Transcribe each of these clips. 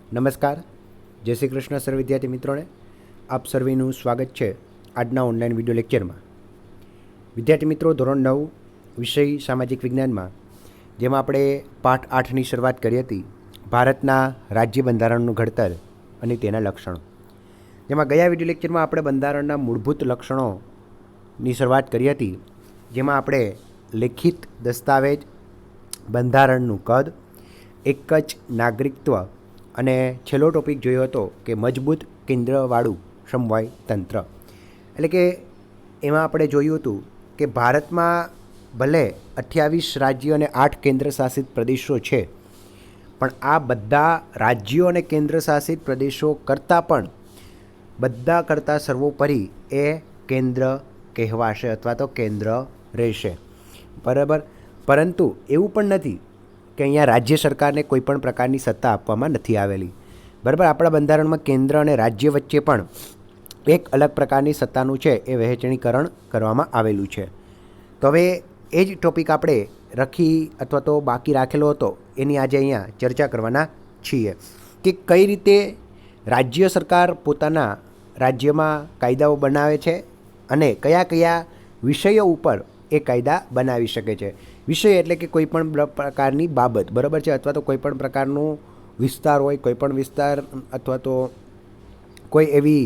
નમસ્કાર, જય શ્રી કૃષ્ણ સર્વ વિદ્યાર્થી મિત્રોને. આપ સર્વેનું સ્વાગત છે આજના ઓનલાઈન વિડીયો લેક્ચરમાં. વિદ્યાર્થી મિત્રો, ધોરણ 9 વિષય સામાજિક વિજ્ઞાનમાં જેમાં આપણે પાઠ 8ની શરૂઆત કરી હતી, ભારતના રાજ્ય બંધારણનું ઘડતર અને તેના લક્ષણો. જેમાં ગયા વિડીયો લેક્ચરમાં આપણે બંધારણના મૂળભૂત લક્ષણોની શરૂઆત કરી હતી, જેમાં આપણે લેખિત દસ્તાવેજ, બંધારણનું કદ, એક જ નાગરિકત્વ અને છેલ્લો ટોપિક જોયો હતો કે મજબૂત કેન્દ્રવાળું સમવાય તંત્ર. એટલે કે એમાં આપણે જોયું હતું કે ભારતમાં ભલે 28 રાજ્યો અને 8 કેન્દ્રશાસિત પ્રદેશો છે, પણ આ બધા રાજ્યો અને કેન્દ્રશાસિત પ્રદેશો કરતાં પણ બધા કરતાં સર્વોપરી એ કેન્દ્ર કહેવાશે અથવા તો કેન્દ્ર રહેશે. બરાબર. પરંતુ એવું પણ નથી કે અહીંયા રાજ્ય સરકારને કોઈ પણ પ્રકારની સત્તા આપવામાં નથી આવેલી. બરાબર. આપણા બંધારણમાં કેન્દ્ર અને રાજ્ય વચ્ચે પણ એક અલગ પ્રકારની સત્તાનું છે એ વહેંચણીકરણ કરવામાં આવેલું છે. તો હવે એ જ ટોપિક આપણે અથવા તો બાકી રાખેલો હતો, એની આજે અહીંયા ચર્ચા કરવાના છીએ કે કઈ રીતે રાજ્ય સરકાર પોતાના રાજ્યમાં કાયદાઓ બનાવે છે અને કયા કયા વિષયો ઉપર એ કાયદા બનાવી શકે છે. વિષય એટલે કે કોઈ પણ પ્રકારની બાબત, બરાબર છે, અથવા તો કોઈ પણ પ્રકારનું વિસ્તાર હોય, કોઈ પણ વિસ્તાર અથવા તો કોઈ એવી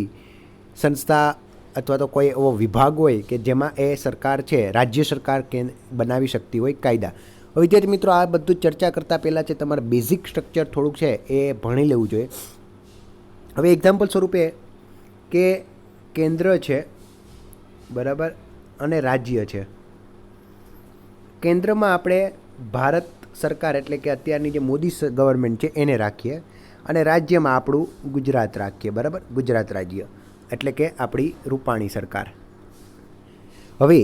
સંસ્થા અથવા તો કોઈ એવો વિભાગ હોય કે જેમાં એ સરકાર છે, રાજ્ય સરકાર બનાવી શકતી હોય કાયદા. વિદ્યાર્થી મિત્રો, આ બધું ચર્ચા કરતાં પહેલાં છે તમારે બેઝિક સ્ટ્રક્ચર થોડુંક છે એ ભણી લેવું જોઈએ. હવે એક્ઝામ્પલ સ્વરૂપે કે કેન્દ્ર છે, બરાબર, અને રાજ્ય છે. કેન્દ્રમાં આપણે ભારત સરકાર એટલે કે અત્યારની જે મોદી ગવર્મેન્ટ છે એને રાખીએ, અને રાજ્યમાં આપણું ગુજરાત રાખીએ, બરાબર, ગુજરાત રાજ્ય એટલે કે આપણી રૂપાણી સરકાર. હવે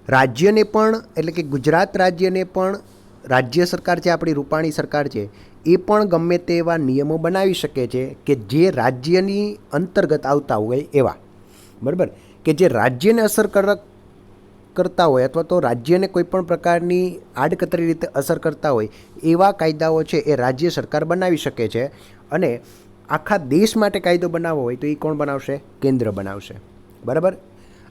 રાજ્યને પણ એટલે કે ગુજરાત રાજ્યને પણ રાજ્ય સરકાર છે, આપણી રૂપાણી સરકાર છે, એ પણ ગમે તેવા નિયમો બનાવી શકે છે કે જે રાજ્યની અંતર્ગત આવતા હોય એવા, બરાબર, કે જે રાજ્યને અસર કરતા હોય અથવા તો રાજ્યને કોઈ પણ પ્રકારની આડકતરી રીતે અસર કરતા હોય એવા કાયદાઓ છે એ રાજ્ય સરકાર બનાવી શકે છે. અને આખા દેશ માટે કાયદો બનાવવો હોય તો એ કોણ બનાવશે? કેન્દ્ર બનાવશે. બરાબર.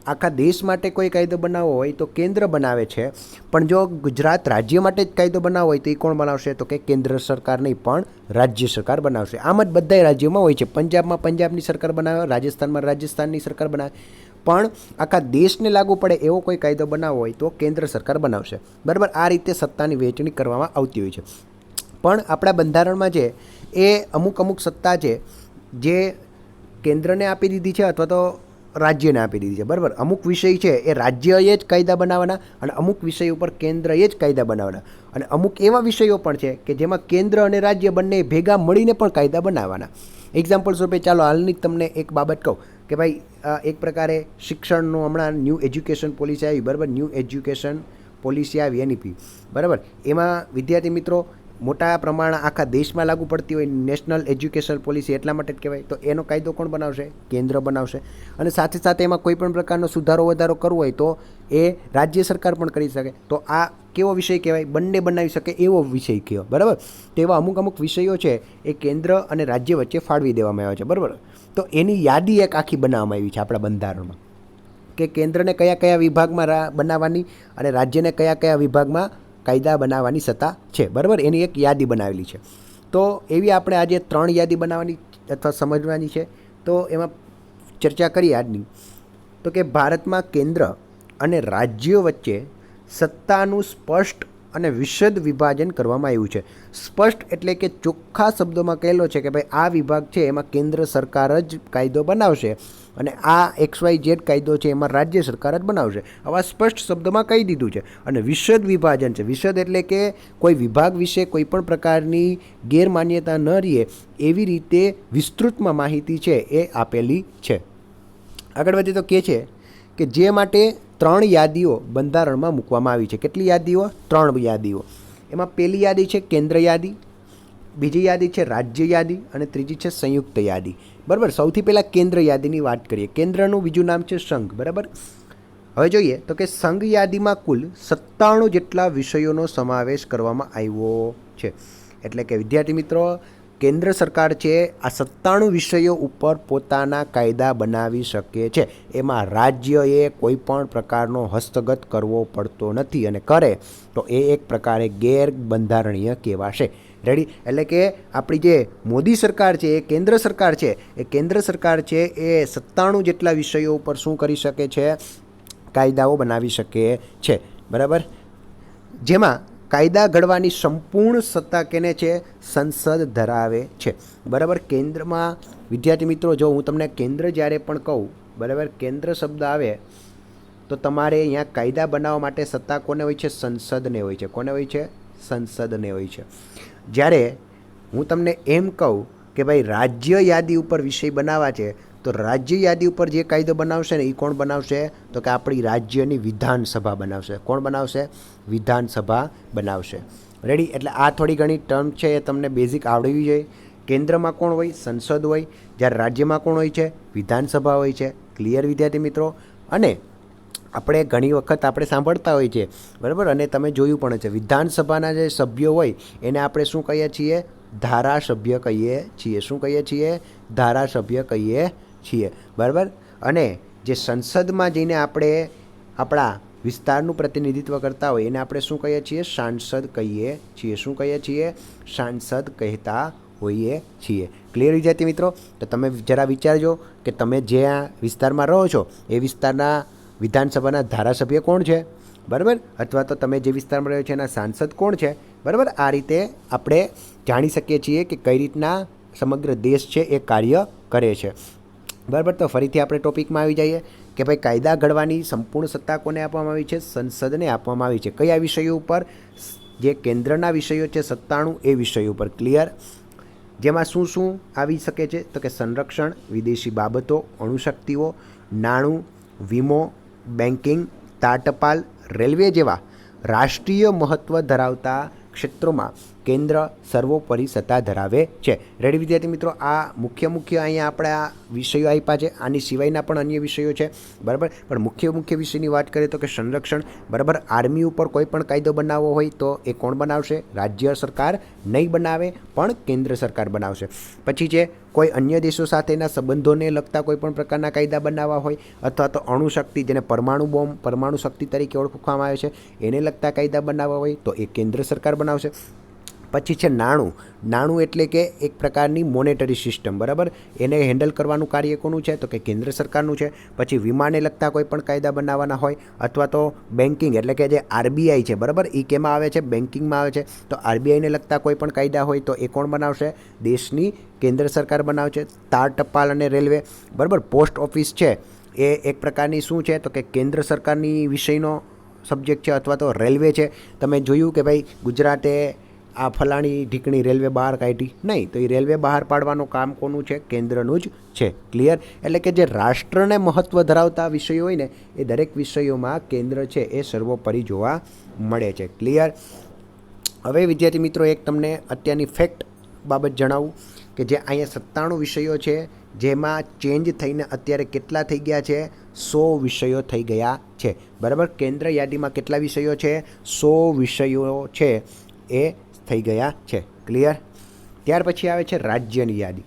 આખા દેશ માટે કોઈ કાયદો બનાવવો હોય તો કેન્દ્ર બનાવે છે, પણ જો ગુજરાત રાજ્ય માટે જ કાયદો બનાવવો હોય તો એ કોણ બનાવશે? તો કે કેન્દ્ર સરકાર નહીં, પણ રાજ્ય સરકાર બનાવશે. આમ જ બધા રાજ્યોમાં હોય છે. પંજાબમાં પંજાબની સરકાર બનાવે, રાજસ્થાનમાં રાજસ્થાનની સરકાર બનાવે, પણ આખા દેશને લાગુ પડે એવો કોઈ કાયદો બનાવવો હોય તો કેન્દ્ર સરકાર બનાવશે. બરાબર. આ રીતે સત્તાની વહેંચણી કરવામાં આવતી હોય છે. પણ આપણા બંધારણમાં છે એ અમુક સત્તા છે જે કેન્દ્રને આપી દીધી છે અથવા તો રાજ્યને આપી દીધી છે. બરાબર. અમુક વિષય છે એ રાજ્યએ જ કાયદા બનાવવાના અને અમુક વિષય ઉપર કેન્દ્રએ જ કાયદા બનાવવાના. અને અમુક એવા વિષયો પણ છે કે જેમાં કેન્દ્ર અને રાજ્ય બંને ભેગા મળીને પણ કાયદા બનાવવાના. એક્ઝામ્પલ સ્વરૂપે ચાલો હાલની તમને એક બાબત કહું કે ભાઈ એક પ્રકારે શિક્ષણનું હમણાં ન્યૂ એજ્યુકેશન પોલિસી આવી, બરાબર, ન્યૂ એજ્યુકેશન પોલિસી આવી NEP, બરાબર. એમાં વિદ્યાર્થી મિત્રો મોટા પ્રમાણે આખા દેશમાં લાગુ પડતી હોય નેશનલ એજ્યુકેશન પોલિસી એટલા માટે જ કહેવાય. તો એનો કાયદો કોણ બનાવશે? કેન્દ્ર બનાવશે. અને સાથે સાથે એમાં કોઈ પણ પ્રકારનો સુધારો વધારો કરવો હોય તો એ રાજ્ય સરકાર પણ કરી શકે. તો આ કેવો વિષય કહેવાય? બંને બનાવી શકે એવો વિષય કહેવાય. બરાબર. તો એવા અમુક વિષયો છે એ કેન્દ્ર અને રાજ્ય વચ્ચે ફાળવી દેવામાં આવ્યા છે. બરાબર. તો એની યાદી એક આખી બનાવવામાં આવી છે આપણા બંધારણમાં કે કેન્દ્રને કયા કયા વિભાગમાં બનાવવાની અને રાજ્યને કયા કયા વિભાગમાં કાયદા બનાવવાની સત્તા છે. બરાબર. એની એક યાદી બનાવેલી છે. તો એવી આપણે આજે 3 યાદી બનાવવાની અથવા સમજવાની છે. તો એમાં ચર્ચા કરીએ આજની, તો કે ભારતમાં કેન્દ્ર અને રાજ્યો વચ્ચે સત્તાનું સ્પષ્ટ અને વિશદ વિભાજન કરવામાં આવ્યું છે. સ્પષ્ટ એટલે કે ચોખ્ખા શબ્દોમાં કહેલો છે કે ભાઈ આ વિભાગ છે એમાં કેન્દ્ર સરકાર જ કાયદો બનાવશે અને આ XYZ કાયદો છે એમાં રાજ્ય સરકાર જ બનાવશે. આવા સ્પષ્ટ શબ્દોમાં કહી દીધું છે. અને વિશદ વિભાજન છે. વિશદ એટલે કે કોઈ વિભાગ વિશે કોઈ પણ પ્રકારની ગેરમાન્યતા ન રહે એવી રીતે વિસ્તૃતમાં માહિતી છે એ આપેલી છે. આગળ વધીએ તો કહે છે કે જે માટે 3 યાદીઓ બંધારણમાં મૂકવામાં આવી છે. કેટલી યાદીઓ? 3 યાદીઓ. એમાં પહેલી યાદી છે કેન્દ્ર યાદી, બીજી યાદી છે રાજ્ય યાદી અને ત્રીજી છે સંયુક્ત યાદી. બરાબર. સૌથી પહેલાં કેન્દ્ર યાદીની વાત કરીએ. કેન્દ્રનું બીજું નામ છે સંઘ. બરાબર. હવે જોઈએ તો કે સંઘ યાદીમાં કુલ 97 જેટલા વિષયોનો સમાવેશ કરવામાં આવ્યો છે. એટલે કે વિદ્યાર્થી મિત્રો, કેન્દ્ર સરકાર છે આ 97 વિષયો ઉપર પોતાના કાયદા બનાવી શકે છે. એમાં રાજ્યએ કોઈ પણ પ્રકારનો હસ્તગત કરવો પડતો નથી, અને કરે તો એ એક પ્રકારે ગેરબંધારણીય કહેવાશે. રેડી? એટલે કે આપણી જે મોદી સરકાર છે, એ કેન્દ્ર સરકાર છે, એ કેન્દ્ર સરકાર છે એ 97 જેટલા વિષયો ઉપર શું કરી શકે છે? કાયદાઓ બનાવી શકે છે. બરાબર? જેમાં કાયદા ઘડવાની સંપૂર્ણ સત્તા કેને છે? સંસદ ધરાવે છે. બરાબર? કેન્દ્રમાં વિદ્યાર્થી મિત્રો, જો હું તમને કેન્દ્ર જ્યારે પણ કહું, બરાબર, કેન્દ્ર શબ્દ આવે તો તમારે અહીંયા કાયદા બનાવવા માટે સત્તા કોને હોય છે? સંસદને હોય છે. કોને હોય છે? સંસદને હોય છે. જ્યારે હું તમને એમ કહું કે ભાઈ રાજ્ય યાદી ઉપર વિષય બનાવવા છે, તો રાજ્ય યાદી ઉપર જે કાયદો બનાવશે ને એ કોણ બનાવશે? તો કે આપણી રાજ્યની વિધાનસભા બનાવશે. કોણ બનાવશે? વિધાનસભા બનાવશે. રેડી? એટલે આ થોડી ઘણી ટર્મ છે એ તમને બેઝિક આવડવી જોઈએ. કેન્દ્રમાં કોણ હોય? સંસદ હોય. જ્યારે રાજ્યમાં કોણ હોય છે? વિધાનસભા હોય છે. ક્લિયર વિદ્યાર્થી મિત્રો? અને આપણે ઘણી વખત આપણે સાંભળતા હોઈએ છીએ, બરાબર, અને તમે જોયું પણ છે, વિધાનસભાના જે સભ્યો હોય એને આપણે શું કહીએ છીએ? ધારાસભ્ય કહીએ છીએ. શું કહીએ છીએ? ધારાસભ્ય કહીએ છીએ. બરાબર? અને જે સંસદમાં જઈને આપણે આપણા વિસ્તારનું પ્રતિનિધિત્વ કરતા હોય એને આપણે શું કહીએ છીએ? સાંસદ કહીએ છીએ. શું કહીએ છીએ? સાંસદ કહેતા હોઈએ છીએ. ક્લિયર વિદ્યાર્થી મિત્રો? તો તમે જરા વિચારજો કે તમે જ્યાં વિસ્તારમાં રહો છો એ વિસ્તારના વિધાનસભાના ધારાસભ્ય કોણ છે? બરાબર? અથવા તો તમે જે વિસ્તારમાં રહ્યો છો એના સાંસદ કોણ છે? બરાબર? આ રીતે આપણે જાણી શકીએ છીએ કે કઈ રીતના સમગ્ર દેશ છે એ કાર્ય કરે છે. બરાબર? તો ફરીથી આપણે ટોપિકમાં આવી જઈએ કે ભાઈ કાયદા ઘડવાની સંપૂર્ણ સત્તા કોને આપવામાં આવી છે? સંસદને આપવામાં આવી છે. કયા વિષયો ઉપર? જે કેન્દ્રના વિષયો છે 97 એ વિષયો ઉપર. ક્લિયર? જેમાં શું શું આવી શકે છે? તો કે સંરક્ષણ, વિદેશી બાબતો, અણુશક્તિઓ, નાણું, વીમો, બેન્કિંગ, તાર ટપાલ, રેલવે જેવા રાષ્ટ્રીય મહત્ત્વ ધરાવતા ક્ષેત્રોમાં કેન્દ્ર સર્વોપરી સત્તા ધરાવે છે. રેડી વિદ્યાર્થી મિત્રો? આ મુખ્ય અહીંયા આપણા વિષયો આપ્યા છે. આની સિવાયના પણ અન્ય વિષયો છે. બરાબર? પણ મુખ્ય વિષયની વાત કરીએ તો કે સંરક્ષણ. બરાબર? આર્મી ઉપર કોઈ પણ કાયદો બનાવવો હોય તો એ કોણ બનાવશે? રાજ્ય સરકાર નહીં બનાવે, પણ કેન્દ્ર સરકાર બનાવશે. પછી છે કોઈ અન્ય દેશો સાથેના સંબંધોને લગતા કોઈ પણ પ્રકારના કાયદા બનાવવા હોય, અથવા તો અણુશક્તિ, જેને પરમાણુ બોમ્બ, પરમાણુ શક્તિ તરીકે ઓળખવામાં આવે છે, એને લગતા કાયદા બનાવવા હોય તો એ કેન્દ્ર સરકાર બનાવશે. પછી છે નાણું. નાણું એટલે કે એક પ્રકારની મોનેટરી સિસ્ટમ. બરાબર? એને હેન્ડલ કરવાનું કાર્ય કોનું છે? તો કે કેન્દ્ર સરકારનું છે. પછી વીમાને લગતા કોઈ પણ કાયદા બનાવવાના હોય, અથવા તો બેન્કિંગ એટલે કે જે આરબીઆઈ છે, બરાબર, એ કેમાં આવે છે? બેન્કિંગમાં આવે છે. તો આરબીઆઈને લગતા કોઈ પણ કાયદા હોય તો એ કોણ બનાવશે? દેશની કેન્દ્ર સરકાર બનાવશે. તાર ટપાલ અને રેલવે. બરાબર? પોસ્ટ ઓફિસ છે એ એક પ્રકારની શું છે? તો કે કેન્દ્ર સરકારની વિષયનો સબ્જેક્ટ છે. અથવા તો રેલવે છે. તમે જોયું કે ભાઈ ગુજરાતે આ ફલાણી ઢીકણી રેલવે બહાર કાઢી નહીં, તો એ રેલવે બહાર પાડવાનું કામ કોનું છે? કેન્દ્રનું જ છે. ક્લિયર? એટલે કે જે રાષ્ટ્રને મહત્ત્વ ધરાવતા વિષયો હોય ને એ દરેક વિષયોમાં કેન્દ્ર છે એ સર્વોપરી જોવા મળે છે. ક્લિયર? હવે વિદ્યાર્થી મિત્રો એક તમને અત્યારની ફેક્ટ બાબત જણાવું કે જે અહીંયા 97 વિષયો છે, જેમાં ચેન્જ થઈને અત્યારે કેટલા થઈ ગયા છે? 100 વિષયો થઈ ગયા છે. બરાબર? કેન્દ્ર યાદીમાં કેટલા વિષયો છે? 100 વિષયો છે એ થઈ ગયા છે. ક્લિયર? ત્યાર પછી આવે છે રાજ્યની યાદી.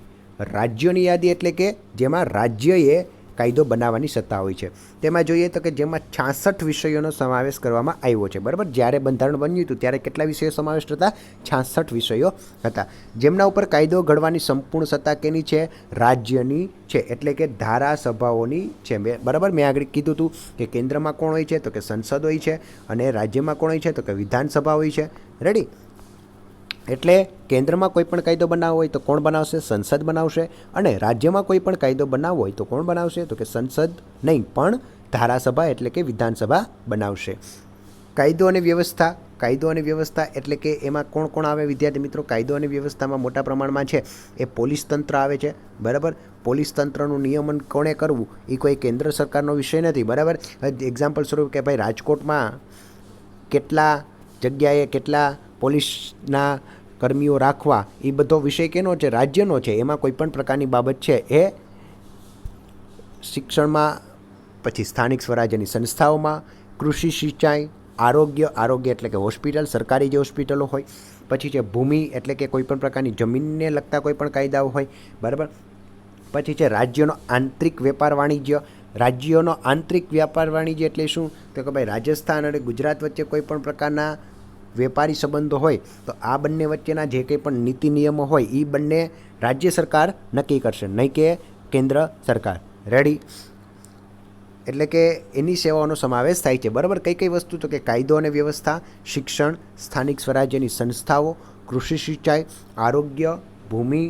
રાજ્યોની યાદી એટલે કે જેમાં રાજ્યએ કાયદો બનાવવાની સત્તા હોય છે. તેમાં જોઈએ તો કે જેમાં 66 વિષયોનો સમાવેશ કરવામાં આવ્યો છે. બરાબર? જ્યારે બંધારણ બન્યું હતું ત્યારે કેટલા વિષયો સમાવેશ હતા? 66 વિષયો હતા. જેમના ઉપર કાયદો ઘડવાની સંપૂર્ણ સત્તા કેની છે? રાજ્યની છે. એટલે કે ધારાસભાઓની છે. બરાબર? મેં આગળ કીધું હતું કે કેન્દ્રમાં કોણ હોય છે? તો કે સંસદ હોય છે. અને રાજ્યમાં કોણ હોય છે? તો કે વિધાનસભા હોય છે. રેડી? એટલે કેન્દ્રમાં કોઈ પણ કાયદો બનાવવો હોય તો કોણ બનાવશે? સંસદ બનાવશે. અને રાજ્યમાં કોઈ પણ કાયદો બનાવવો હોય તો કોણ બનાવશે? તો કે સંસદ નહીં, પણ ધારાસભા એટલે કે વિધાનસભા બનાવશે. કાયદો અને વ્યવસ્થા. કાયદો અને વ્યવસ્થા એટલે કે એમાં કોણ કોણ આવે વિદ્યાર્થી મિત્રો? કાયદો અને વ્યવસ્થામાં મોટા પ્રમાણમાં છે એ પોલીસ તંત્ર આવે છે. બરાબર? પોલીસ તંત્રનું નિયમન કોણે કરવું એ કોઈ કેન્દ્ર સરકારનો વિષય નથી. બરાબર? એક્ઝામ્પલ સ્વરૂપ કે ભાઈ રાજકોટમાં કેટલા જગ્યાએ કેટલા પોલીસના કર્મીઓ રાખવા, એ બધો વિષય કેનો છે? રાજ્યનો છે. એમાં કોઈ પણ પ્રકારની બાબત છે એ શિક્ષણમાં, પછી સ્થાનિક સ્વરાજ્યની સંસ્થાઓમાં, કૃષિ સિંચાઈ, આરોગ્ય એટલે કે હોસ્પિટલ, સરકારી જે હોસ્પિટલો હોય, પછી છે ભૂમિ એટલે કે કોઈપણ પ્રકારની જમીનને લગતા કોઈપણ કાયદાઓ હોય, બરાબર. પછી છે રાજ્યનો આંતરિક વેપાર વાણિજ્ય. રાજ્યોનો આંતરિક વ્યાપાર વાણિજ્ય એટલે શું? તો કે ભાઈ રાજસ્થાન અને ગુજરાત વચ્ચે કોઈપણ પ્રકારના વેપારી સંબંધો હોય તો આ બંને વચ્ચેના જે કંઈ પણ નીતિ નિયમો હોય એ બંને રાજ્ય સરકાર નક્કી કરશે, નહીં કે કેન્દ્ર સરકાર. રેડી? એટલે કે એની સેવાઓનો સમાવેશ થાય છે, બરાબર. કઈ કઈ વસ્તુ? તો કે કાયદો અને વ્યવસ્થા, શિક્ષણ, સ્થાનિક સ્વરાજ્યની સંસ્થાઓ, કૃષિ સિંચાઈ, આરોગ્ય, ભૂમિ,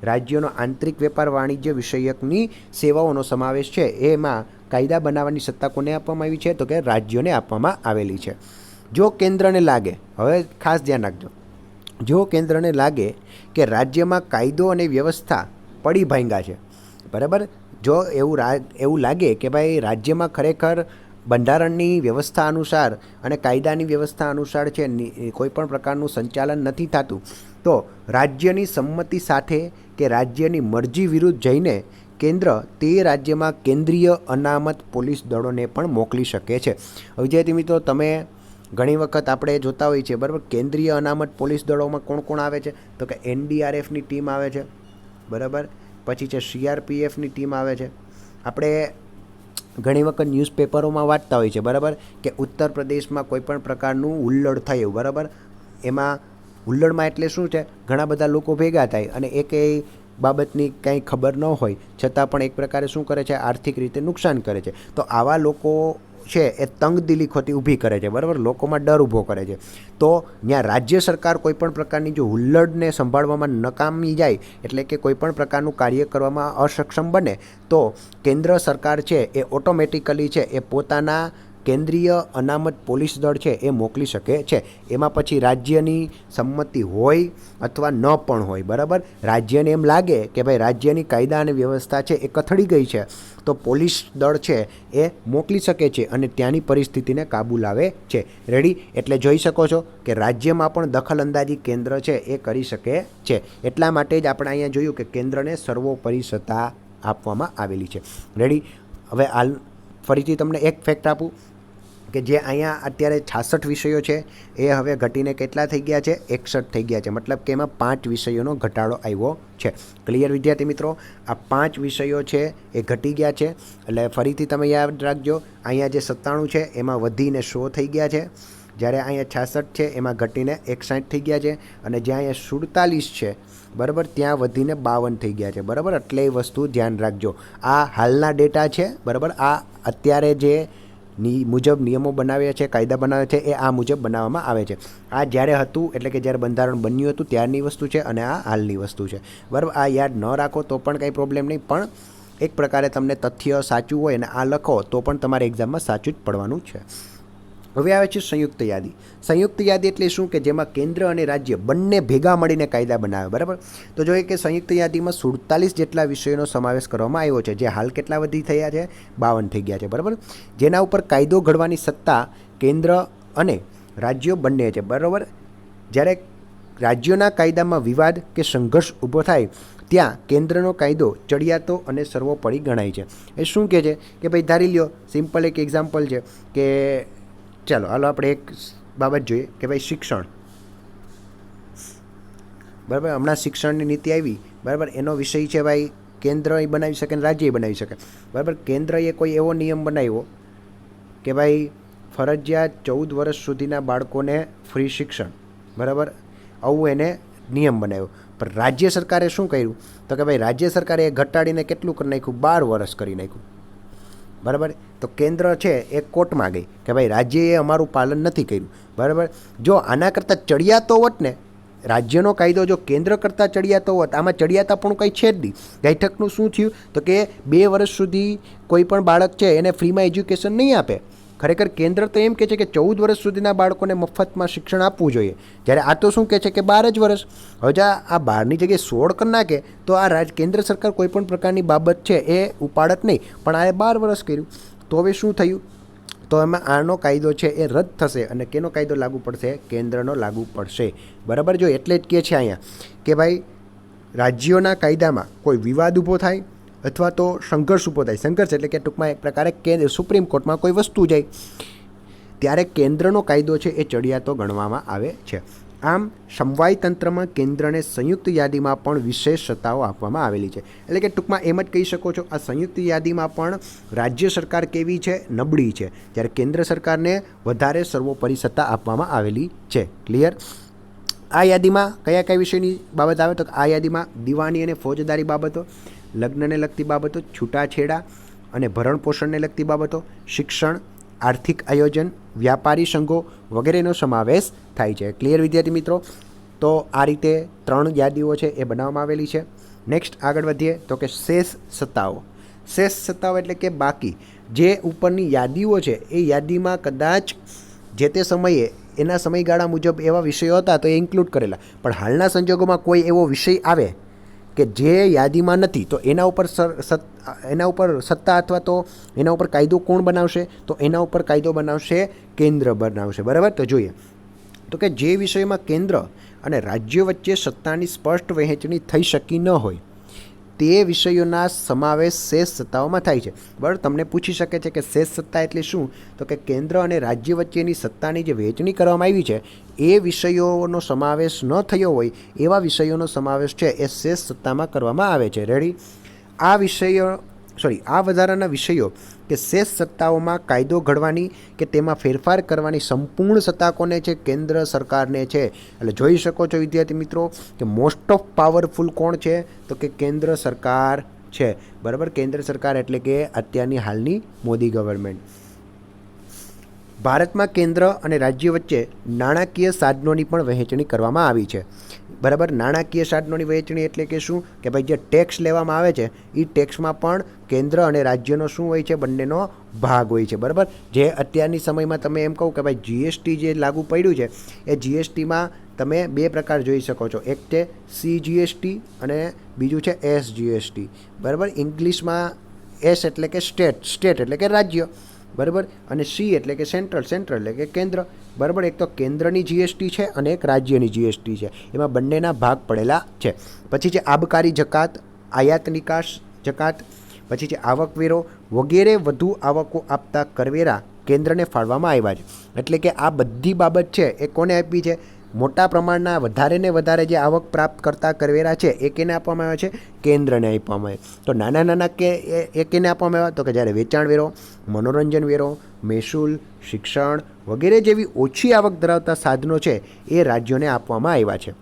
રાજ્યોનો આંતરિક વેપાર વાણિજ્ય વિષયકની સેવાઓનો સમાવેશ છે. એમાં કાયદા બનાવવાની સત્તા કોને આપવામાં આવી છે? તો કે રાજ્યોને આપવામાં આવેલી છે. જો કેન્દ્રને લાગે, હવે ખાસ ધ્યાન રાખજો, જો કેન્દ્રને લાગે કે રાજ્યમાં કાયદો અને વ્યવસ્થા પડી ભાંગા છે, બરાબર. જો એવું લાગે કે ભાઈ રાજ્યમાં ખરેખર બંધારણની વ્યવસ્થા અનુસાર અને કાયદાની વ્યવસ્થા અનુસાર છે કોઈ પણ પ્રકારનું સંચાલન નથી થતું, તો રાજ્યની સંમતિ સાથે કે રાજ્યની મરજી વિરુદ્ધ જઈને કેન્દ્ર તે રાજ્યમાં કેન્દ્રીય અનામત પોલીસ દળોને પણ મોકલી શકે છે. હવે વિદ્યાર્થી મિત્રો, તમે ઘણી વખત આપણે જોતા હોઈએ છીએ, બરાબર, કેન્દ્રીય અનામત પોલીસ દળોમાં કોણ કોણ આવે છે? તો કે NDRFની ટીમ આવે છે, બરાબર. પછી છે CRPFની ટીમ આવે છે. આપણે ઘણી વખત ન્યૂઝપેપરોમાં વાંચતા હોય છે, બરાબર, કે ઉત્તર પ્રદેશમાં કોઈપણ પ્રકારનું હુલ્લડ થયું, બરાબર. એમાં હુલ્લડમાં એટલે શું છે? ઘણા બધા લોકો ભેગા થાય અને એકેય બાબતની કંઈ ખબર ન હોય છતાં પણ એક પ્રકારે શું કરે છે? આર્થિક રીતે નુકસાન કરે છે. તો આવા લોકો છે એ તંગદિલી ખોટી ઊભી કરે છે, બરાબર, લોકોમાં ડર ઊભો કરે છે. તો ત્યાં રાજ્ય સરકાર કોઈપણ પ્રકારની જો હુલ્લડને સંભાળવામાં નકામી જાય, એટલે કે કોઈપણ પ્રકારનું કાર્ય કરવામાં અસક્ષમ બને, તો કેન્દ્ર સરકાર છે એ ઓટોમેટિકલી છે એ પોતાના કેન્દ્રીય અનામત પોલીસ દળ છે એ મોકલી શકે છે. એમાં પછી રાજ્યની સંમતિ હોય અથવા ન પણ હોય, બરાબર. રાજ્યને એમ લાગે કે ભાઈ રાજ્યની કાયદા અને વ્યવસ્થા છે એ કથળી ગઈ છે, તો પોલીસ દળ છે એ મોકલી શકે છે અને ત્યાંની પરિસ્થિતિને કાબૂ લાવે છે. રેડી? એટલે જોઈ શકો છો કે રાજ્યમાં પણ દખલઅંદાજી કેન્દ્ર છે એ કરી શકે છે. એટલા માટે જ આપણે અહીંયા જોયું કે કેન્દ્રને સર્વોપરી સત્તા આપવામાં આવેલી છે. રેડી? હવે હાલ ફરીથી તમને એક ફેક્ટ આપું કે જે અહીંયા અત્યારે 66 વિષયો છે એ હવે ઘટીને કેટલા થઈ ગયા છે? 61 થઈ ગયા છે. મતલબ કે એમાં 5 વિષયોનો ઘટાડો આવ્યો છે. ક્લિયર વિદ્યાર્થી મિત્રો? આ 5 વિષયો છે એ ઘટી ગયા છે. એટલે ફરીથી તમે યાદ રાખજો, અહીંયા જે 97 છે એમાં વધીને 100 થઈ ગયા છે, જ્યારે અહીંયા 66 છે એમાં ઘટીને 61 થઈ ગયા છે, અને જ્યાં અહીંયા 47 છે, બરાબર, ત્યાં વધીને 52 થઈ ગયા છે, બરાબર. એટલે એ વસ્તુ ધ્યાન રાખજો. આ હાલના ડેટા છે, બરાબર. આ અત્યારે જે મુજબ નિયમો બનાવ્યા છે, કાયદા બનાવ્યા છે, એ આ મુજબ બનાવવામાં આવે છે. આ જ્યારે હતું એટલે કે જ્યારે બંધારણ બન્યું હતું ત્યારની વસ્તુ છે અને આ હાલની વસ્તુ છે, બરાબર. આ યાદ ન રાખો તો પણ કંઈ પ્રોબ્લેમ નહીં, પણ એક પ્રકારે તમને તથ્ય સાચું હોય અને આ લખો તો પણ તમારે એક્ઝામમાં સાચું જ પડવાનું છે. હવે આવે છે સંયુક્ત યાદી. સંયુક્ત યાદી એટલે શું? કે જેમાં કેન્દ્ર અને રાજ્ય બંને ભેગા મળીને કાયદા બનાવે, બરાબર. તો જોઈએ કે સંયુક્ત યાદીમાં 47 જેટલા વિષયોનો સમાવેશ કરવામાં આવ્યો છે, જે હાલ કેટલા વધી થયા છે? 52 થઈ ગયા છે, બરાબર. જેના ઉપર કાયદો ઘડવાની સત્તા કેન્દ્ર અને રાજ્યો બંને છે, બરાબર. જ્યારે રાજ્યોના કાયદામાં વિવાદ કે સંઘર્ષ ઊભો થાય ત્યાં કેન્દ્રનો કાયદો ચડિયાતો અને સર્વોપરી ગણાય છે. એ શું કહે છે કે ભાઈ ધારી લ્યો, સિમ્પલ એક એક્ઝામ્પલ છે કે ચાલો હાલો આપણે એક બાબત જોઈએ કે ભાઈ શિક્ષણ, બરાબર. હમણાં શિક્ષણની નીતિ આવી, બરાબર. એનો વિષય છે ભાઈ કેન્દ્ર એ બનાવી શકે અને રાજ્ય બનાવી શકે, બરાબર. કેન્દ્રએ કોઈ એવો નિયમ બનાવ્યો કે ભાઈ ફરજિયાત 14 વર્ષ સુધીના બાળકોને ફ્રી શિક્ષણ, બરાબર. આવું એને નિયમ બનાવ્યો. પણ રાજ્ય સરકારે શું કર્યું? તો કે ભાઈ રાજ્ય સરકારે એ ઘટાડીને કેટલું કરી નાખ્યું? 12 વર્ષ કરી નાખ્યું, બરાબર. તો કેન્દ્ર છે એ કોર્ટમાં ગઈ કે ભાઈ રાજ્યએ અમારું પાલન નથી કર્યું, બરાબર. જો આના કરતાં ચડિયાતો હોત ને, રાજ્યનો કાયદો જો કેન્દ્ર કરતાં ચડિયાતો હોત, આમાં ચડિયાતા પણ કંઈ છે જ નહીં. ગાયઠકનું શું થયું? તો કે 2 વર્ષ સુધી કોઈ પણ બાળક છે એને ફ્રીમાં એજ્યુકેશન નહીં આપે. ખરેખર કેન્દ્ર તો એમ કહે છે કે 14 વર્ષ સુધીના બાળકોને મફતમાં શિક્ષણ આપવું જોઈએ, જ્યારે આ તો શું કહે છે કે 12 જ વર્ષ. હવે જો આ 12ની જગ્યાએ 16 કરી નાખે તો આ કેન્દ્ર સરકાર કોઈ પણ પ્રકારની બાબત છે એ ઉપાડત નહીં, પણ આ 12 વર્ષ કર્યું. તો હવે શું થયું? તો એમાં આનો કાયદો છે એ રદ થશે અને કેનો કાયદો લાગુ પડશે? કેન્દ્રનો લાગુ પડશે, બરાબર. જો એટલે જ કહે છે અહીંયા કે ભાઈ રાજ્યોના કાયદામાં કોઈ વિવાદ ઊભો થાય અથવા તો સંઘર્ષ ઊભો થાય, સંઘર્ષ એટલે કે ટૂંકમાં એક પ્રકારે સુપ્રીમ કોર્ટમાં કોઈ વસ્તુ જાય ત્યારે કેન્દ્રનો કાયદો છે એ ચડિયાતો ગણવામાં આવે છે. આમ સમવાય તંત્રમાં કેન્દ્રને સંયુક્ત યાદીમાં પણ વિશેષ સત્તાઓ આપવામાં આવેલી છે. એટલે કે ટૂંકમાં એમ જ કહી શકો છો, આ સંયુક્ત યાદીમાં પણ રાજ્ય સરકાર કેવી છે? નબળી છે, જ્યારે કેન્દ્ર સરકારને વધારે સર્વોપરી સત્તા આપવામાં આવેલી છે. ક્લિયર? આ યાદીમાં કયા કયા વિષયની બાબત આવે? તો આ યાદીમાં દીવાની અને ફોજદારી બાબતો, લગ્નને લગતી બાબતો, છૂટાછેડા અને ભરણ પોષણને લગતી બાબતો, શિક્ષણ, આર્થિક આયોજન, વ્યાપારી સંઘો વગેરેનો સમાવેશ થાય છે. ક્લિયર વિદ્યાર્થી મિત્રો? તો આ રીતે 3 યાદીઓ છે એ બનાવવામાં આવેલી છે. નેક્સ્ટ આગળ વધીએ તો કે શેષ સત્તાઓ. શેષ સત્તાઓ એટલે કે બાકી જે ઉપરની યાદીઓ છે એ યાદીમાં કદાચ જે તે સમયે એના સમયગાળા મુજબ એવા વિષયો હતા તો એ ઇન્ક્લુડ કરેલા, પણ હાલના સંજોગોમાં કોઈ એવો વિષય આવે કે જે યાદીમાં નથી તો એના ઉપર સત્તા અથવા તો એના ઉપર કાયદો કોણ બનાવશે? તો એના ઉપર કાયદો બનાવશે કેન્દ્ર બનાવશે. બરાબર? તો જોઈએ તો કે જે વિષયમાં કેન્દ્ર અને રાજ્યો વચ્ચે સત્તાની સ્પષ્ટ વહેંચણી થઈ શકી ન હોય તે વિષયોના સમાવેશ શેષ સત્તાઓમાં થાય છે. બરાબર? તમને પૂછી શકે છે કે શેષ સત્તા એટલે શું? તો કે કેન્દ્ર અને રાજ્ય વચ્ચેની સત્તાની જે વહેંચણી કરવામાં આવી છે એ વિષયોનો સમાવેશ ન થયો હોય એવા વિષયોનો સમાવેશ છે એ શેષ સત્તામાં કરવામાં આવે છે. રેડી? આ વધારાના વિષયો કે શેષ સત્તાઓમાં કાયદો ઘડવાની કે તેમાં ફેરફાર કરવાની સંપૂર્ણ સત્તા કોને છે? કેન્દ્ર સરકારને છે. એટલે જોઈ શકો છો વિદ્યાર્થી મિત્રો કે મોસ્ટ ઓફ પાવરફુલ કોણ છે? તો કે કેન્દ્ર સરકાર છે. બરાબર? કેન્દ્ર સરકાર એટલે કે અત્યારની હાલની મોદી ગવર્મેન્ટ. ભારતમાં કેન્દ્ર અને રાજ્ય વચ્ચે નાણાકીય સાધનોની પણ વહેંચણી કરવામાં આવી છે. બરાબર? નાણાકીય સાધનોની વહેંચણી એટલે કે શું? કે ભાઈ જે ટેક્સ લેવામાં આવે છે એ ટેક્સમાં પણ કેન્દ્ર અને રાજ્યનો શું હોય છે? બંનેનો ભાગ હોય છે. બરાબર? જે અત્યારની સમયમાં તમે એમ કહું કે ભાઈ જીએસટી જે લાગુ પડ્યું છે એ જીએસટીમાં તમે 2 પ્રકાર જોઈ શકો છો. એક છે CGST અને બીજું છે SGST. બરાબર? ઇંગ્લિશમાં S એટલે કે સ્ટેટ એટલે કે રાજ્ય. બરાબર? અને C એટલે કે સેન્ટ્રલ એટલે કે કેન્દ્ર. બરાબર? એક તો કેન્દ્રની જીએસટી છે અને એક રાજ્યની જીએસટી છે. એમાં બંનેના ભાગ પડેલા છે. પછી છે આબકારી જકાત, આયાત નિકાસ જકાત, પછી છે આવકવેરો વગેરે વધુ આવકો આપતા કરવેરા કેન્દ્રને ફાળવામાં આવ્યા છે. એટલે કે આ બધી બાબત છે એ કોને આપી છે? મોટા પ્રમાણના વધારે ને વધારે જે આવક પ્રાપ્ત કરતા કરવેરા છે એ કેને આપવામાં આવ્યા છે? કેન્દ્રને આપવામાં આવ્યા. તો નાના એ કેને આપવામાં આવ્યા? તો કે જ્યારે વેચાણ વેરો, મનોરંજન વેરો, મહેસૂલ, શિક્ષણ વગેરે જેવી ઓછી આવક ધરાવતા સાધનો છે એ રાજ્યોને આપવામાં આવ્યા છે.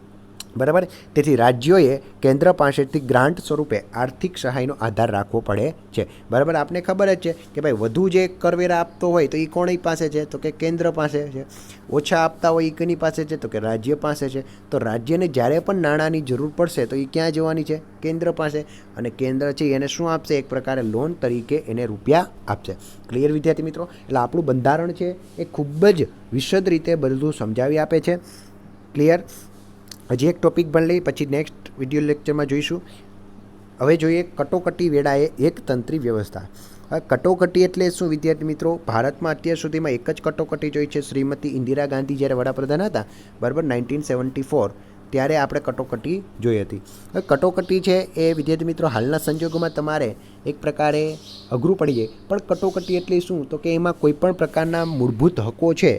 બરાબર? તેથી રાજ્યોએ કેન્દ્ર પાસેથી ગ્રાન્ટ સ્વરૂપે આર્થિક સહાયનો આધાર રાખવો પડે છે. બરાબર? આપને ખબર જ છે કે ભાઈ વધુ જે કરવેરા આપતો હોય તો એ કોની પાસે છે? તો કે કેન્દ્ર પાસે છે. ઓછા આપતા હોય એ કોની પાસે છે? તો કે રાજ્ય પાસે છે. તો રાજ્યને જ્યારે પણ નાણાંની જરૂર પડશે તો એ ક્યાં જવાની છે? કેન્દ્ર પાસે. અને કેન્દ્ર છે એને શું આપશે? એક પ્રકારે લોન તરીકે એને રૂપિયા આપશે. ક્લિયર વિદ્યાર્થી મિત્રો? એટલે આપણું બંધારણ છે એ ખૂબ જ વિશદ રીતે બધું સમજાવી આપે છે. ક્લિયર? હજી એક ટોપિક ભણી લઈ પછી નેક્સ્ટ વિડીયો લેક્ચરમાં જોઈશું. હવે જોઈએ કટોકટી વેળાએ એકતંત્રી વ્યવસ્થા. હવે કટોકટી એટલે શું વિદ્યાર્થી મિત્રો? ભારતમાં અત્યાર સુધીમાં એક જ કટોકટી જોઈ છે. શ્રીમતી ઇન્દિરા ગાંધી જ્યારે વડાપ્રધાન હતા, બરાબર, 1974 ત્યારે આપણે કટોકટી જોઈ હતી. હવે કટોકટી છે એ વિદ્યાર્થી મિત્રો હાલના સંજોગોમાં તમારે એક પ્રકારે અઘરું પડી જાય. પણ કટોકટી એટલે શું? તો કે એમાં કોઈ પણ પ્રકારના મૂળભૂત હકો છે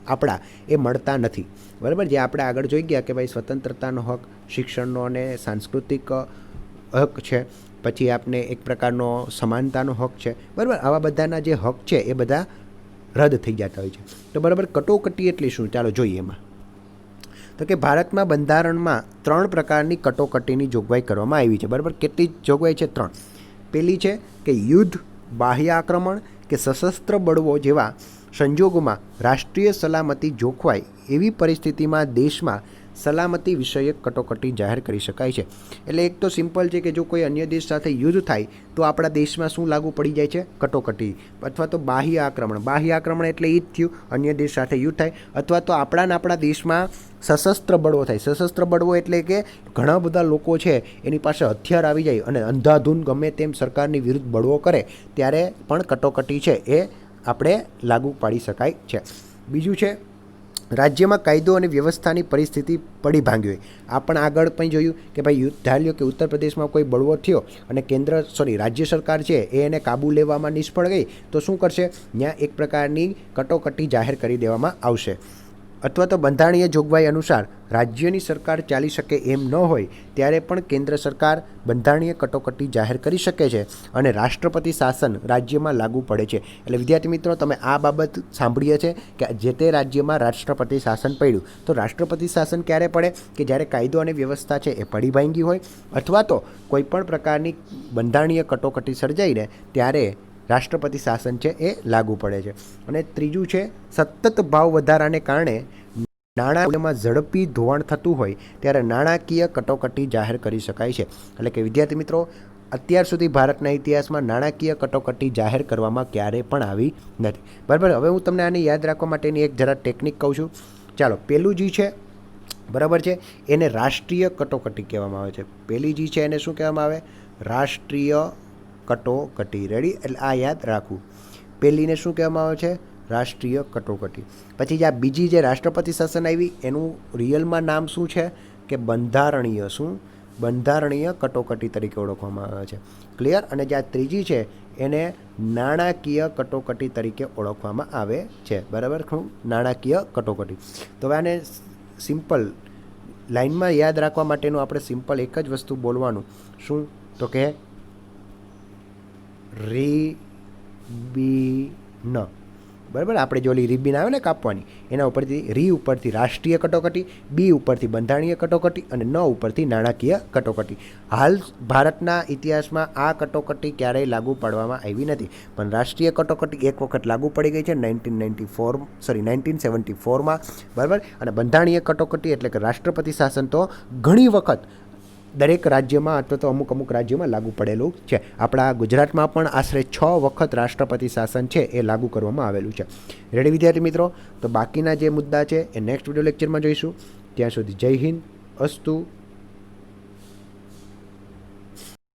આપણા એ મળતા નથી. બરાબર? જે આપણે આગળ જોઈ ગયા કે ભાઈ સ્વતંત્રતાનો હક, શિક્ષણનો અને સાંસ્કૃતિક હક છે, પછી આપને એક પ્રકારનો સમાનતાનો હક છે. બરાબર? આવા બધાના જે હક છે એ બધા રદ થઈ જતા હોય છે. તો બરાબર કટોકટી એટલે શું? ચાલો જોઈએ. એમાં તો કે ભારતમાં બંધારણમાં 3 પ્રકારની કટોકટીની જોગવાઈ કરવામાં આવી છે. બરાબર? કેટલી જોગવાઈ છે? 3. પહેલી છે કે યુદ્ધ, બાહ્ય આક્રમણ કે સશસ્ત્ર બળવો જેવા સંજોગોમાં રાષ્ટ્રીય સલામતી જોખવાય એવી પરિસ્થિતિમાં દેશમાં સલામતી વિષયક કટોકટી જાહેર કરી શકાય છે. એટલે એક તો સિમ્પલ છે કે જો કોઈ અન્ય દેશ સાથે યુદ્ધ થાય તો આપણા દેશમાં શું લાગુ પડી જાય છે? કટોકટી. અથવા તો બાહ્ય આક્રમણ એટલે એ જ થયું, અન્ય દેશ સાથે યુદ્ધ થાય. અથવા તો આપણા દેશમાં સશસ્ત્ર બળવો થાય. સશસ્ત્ર બળવો એટલે કે ઘણા બધા લોકો છે એની પાસે હથિયાર આવી જાય અને અંધાધૂન ગમે તેમ સરકારની વિરુદ્ધ બળવો કરે ત્યારે પણ કટોકટી છે એ આપણે લાગુ પાડી શકાય છે. બીજું છે રાજ્યમાં કાયદો અને વ્યવસ્થાની પરિસ્થિતિ પડી ભાંગી હોય. આ પણ આગળ પણ જોયું કે ભાઈ ધારી લો કે ઉત્તર પ્રદેશમાં કોઈ બળવો થયો અને રાજ્ય સરકાર છે એ એને કાબૂ લેવામાં નિષ્ફળ ગઈ તો શું કરશે? ત્યાં એક પ્રકારની કટોકટી જાહેર કરી દેવામાં આવશે. અથવા તો બંધારણીય જોગવાઈ અનુસાર રાજ્યની સરકાર ચાલી શકે એમ ન હોય ત્યારે પણ કેન્દ્ર સરકાર બંધારણીય કટોકટી જાહેર કરી શકે છે અને રાષ્ટ્રપતિ શાસન રાજ્યમાં લાગુ પડે છે. એટલે વિદ્યાર્થી મિત્રો, તમે આ બાબત સાંભળીએ છે કે જે તે રાજ્યમાં રાષ્ટ્રપતિ શાસન પડ્યું. તો રાષ્ટ્રપતિ શાસન ક્યારે પડે? કે જ્યારે કાયદો અને વ્યવસ્થા છે એ પડી ભાંગી હોય અથવા તો કોઈપણ પ્રકારની બંધારણીય કટોકટી સર્જાઈને ત્યારે રાષ્ટ્રપતિ શાસન છે એ લાગુ પડે છે. અને ત્રીજું છે, સતત ભાવ વધારાને કારણે નાણાંમાં ઝડપી ધોવાણ થતું હોય ત્યારે નાણાકીય કટોકટી જાહેર કરી શકાય છે. એટલે કે વિદ્યાર્થી મિત્રો, અત્યાર સુધી ભારતના ઇતિહાસમાં નાણાકીય કટોકટી જાહેર કરવામાં ક્યારેય પણ આવી નથી. બરાબર. હવે હું તમને આને યાદ રાખવા માટેની એક જરા ટેકનિક કહું છું. ચાલો, પહેલું જી છે, બરાબર છે, એને રાષ્ટ્રીય કટોકટી કહેવામાં આવે છે. પહેલી જી છે એને શું કહેવામાં આવે? રાષ્ટ્રીય કટોકટી. રેડી? એટલે આ યાદ રાખવું. પહેલીને શું કહેવામાં આવે છે? રાષ્ટ્રીય કટોકટી. પછી જે આ બીજી જે રાષ્ટ્રપતિ શાસન આવી એનું રિયલમાં નામ શું છે? કે બંધારણીય. શું? બંધારણીય કટોકટી તરીકે ઓળખવામાં આવે છે. ક્લિયર? અને જે આ ત્રીજી છે એને નાણાકીય કટોકટી તરીકે ઓળખવામાં આવે છે. બરાબર? શું? નાણાકીય કટોકટી. તો હવે આને સિમ્પલ લાઇનમાં યાદ રાખવા માટેનું આપણે સિમ્પલ એક જ વસ્તુ બોલવાનું. શું? તો કે રિબીન. બરાબર? આપણે જો ઓલી રિબીન આવે ને કાપવાની, એના ઉપરથી ઉપરથી રાષ્ટ્રીય કટોકટી, બી ઉપરથી બંધારણીય કટોકટી અને ન ઉપરથી નાણાકીય કટોકટી. હાલ ભારતના ઇતિહાસમાં આ કટોકટી ક્યારેય લાગુ પાડવામાં આવી નથી, પણ રાષ્ટ્રીય કટોકટી એક વખત લાગુ પડી ગઈ છે 1974માં. બરાબર? અને બંધારણીય કટોકટી એટલે કે રાષ્ટ્રપતિ શાસન તો ઘણી વખત દરેક રાજ્યમાં અથવા તો અમુક રાજ્યોમાં લાગુ પડેલું છે. આપણા ગુજરાતમાં પણ આશરે 6 વખત રાષ્ટ્રપતિ શાસન છે એ લાગુ કરવામાં આવેલું છે. રેડી વિદ્યાર્થી મિત્રો? તો બાકીના જે મુદ્દા છે એ નેક્સ્ટ વિડીયો લેક્ચરમાં જોઈશું. ત્યાં સુધી જય હિન્દ, અસ્તુ.